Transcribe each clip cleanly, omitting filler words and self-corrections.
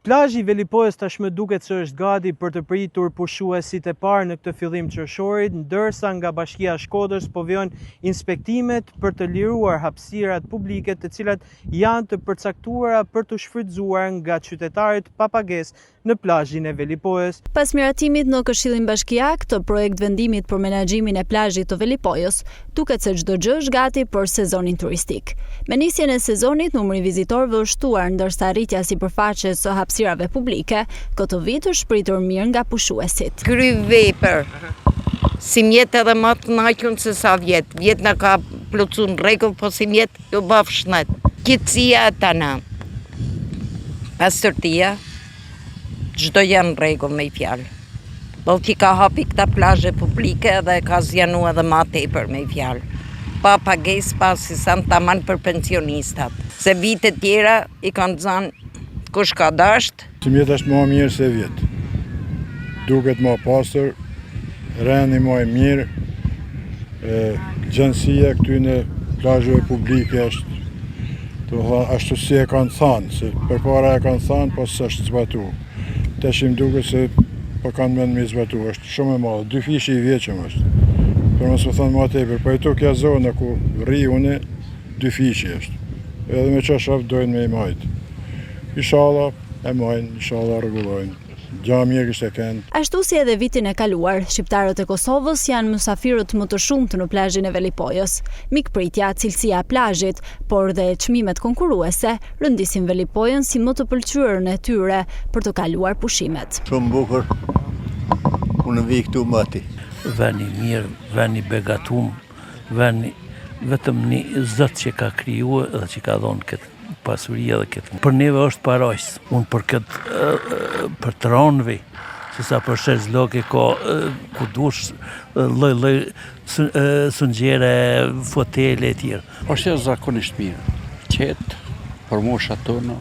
Plazhi i Velipojës tashmë duket se është gati për të pritur pushuesit e parë në këtë fillim qershorit, ndërsa nga Bashkia e Shkodrës po vijnë inspektimet për të liruar hapësirat publike, të cilat janë të përcaktuara për të shfrytzuar nga qytetarët pa pagesë në plazhin e Velipojës. Pas miratimit në Këshillin Bashkiak të projekt vendimit për menaxhimin e plazhit të Velipojës, duket se çdo gjë është gati për sezonin turistik. Me nisjen e sezonit, numri vizitorëve është shtuar, ndërsa rritja sipërfaqes së hapësirave publike këtë vit është shpritur mirë nga pushuesit. Kry vepër, si mjet edhe më të kënaqur se sa vjet. Vjet na ka plotsuar në rregull, po si mjet jo bafshnet. Qetësia tana. Pastërtia, çdo janë në rregull me fjalë. Ballti ka hapi këta plazhe publike dhe ka zjanu edhe më tepër me fjalë. Pa pagesë, pa asisan tamam për pensionistat. Se vite tjera i kanë zënë kush ka dasht. Si mjet është më mirë se vjet. Duket më pastër, rendi më i mirë, gjendësia këty në plazheve publike është, ashtu si e kanë thënë, se përpara e kanë thënë, po s'është zbatuar. Tash më duket se po kanë mend me zbatuar, është shumë e madhe, 2 fishi i vjeçëm është. Për mos më thënë më tepër, po këtu kjo zonë ku rri unë, 2 fishi është. Edhe me çfarë dojnë me i majtë. Inshallah e majnë, inshallah rregullojnë. Gjë mirë kishte kënd. Ashtu si edhe vitin e kaluar, shqiptarët e Kosovës janë mysafirët më të shumtë në plazhin e Velipojës. Mikpritja, cilësia e plazhit, por dhe çmimet konkurruese rëndisin Velipojën si më të pëlqyerën e tyre për të kaluar pushimet. Shumë bukur. Unë vi këtu mati. Veni mirë, veni begatum, veni vetëm një Zot që ka krijuar dhe që ka dhënë këtë pasuria dhe këtë. Për neve është parajs, unë për të ronëve, se sa për shezloke ka ku dush lloj sungjere, fotele e tjerë. Është zakonisht mirë, qetë, për moshat tona,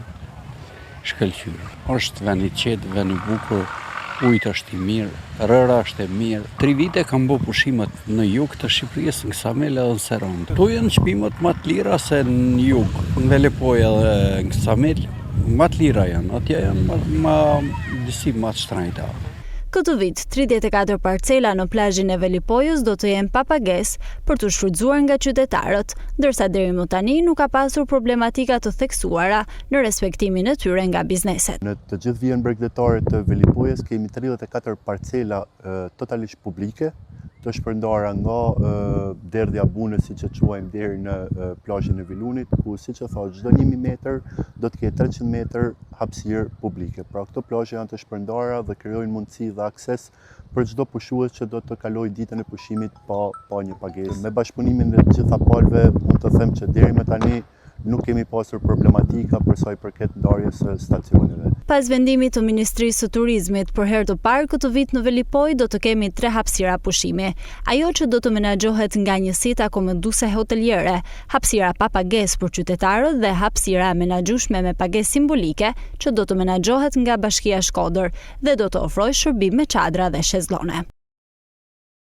shkëlqyer. Është vend i qetë, vend i bukur, ujtë është i mirë, rëra është e mirë. 3 vite kam bërë pushimet në jug të Shqipërisë, në Ksamel edhe në Serond. Këtu janë çmimet më të lira se në jug. Në Velipojë edhe në Ksamel më të lira janë, atje janë disi më të shtrenjta. Këtë vit, 34 parcela në plazhin e Velipojës do të jenë pa pagesë për të shfrytzuar nga qytetarët, ndërsa deri më tani nuk ka pasur problematika të theksuara në respektimin e tyre nga bizneset. Në të gjithë vijën bregdetare të Velipojës kemi 34 parcela totalisht publike, të shpërndara nga derdhja Bune, siç e quajmë, deri në plazhin e Vilunit, ku siç e thash, çdo 1000 metër do të ketë 300 metër hapësirë publike. Pra këto plazhe janë të shpërndara dhe krijojnë mundësi dhe akses për çdo pushues që do të kalojë ditën e pushimit pa një pagesë. Me bashkëpunimin e të gjitha palëve, mund të them që deri më tani nuk kemi pasur problematika për sa i përket ndarjes së stacioneve. Pas vendimit të Ministrisë së Turizmit, për herë të parë këtë vit në Velipojë do të kemi 3 hapësira pushimi. Ajo që do të menaxhohet nga njësitë akomoduese hoteliere, hapësira pa pagesë për qytetarët dhe hapësira menaxhueshme me pagesë simbolike që do të menaxhohet nga Bashkia e Shkodër dhe do të ofrojë shërbim me çadra dhe shezllone.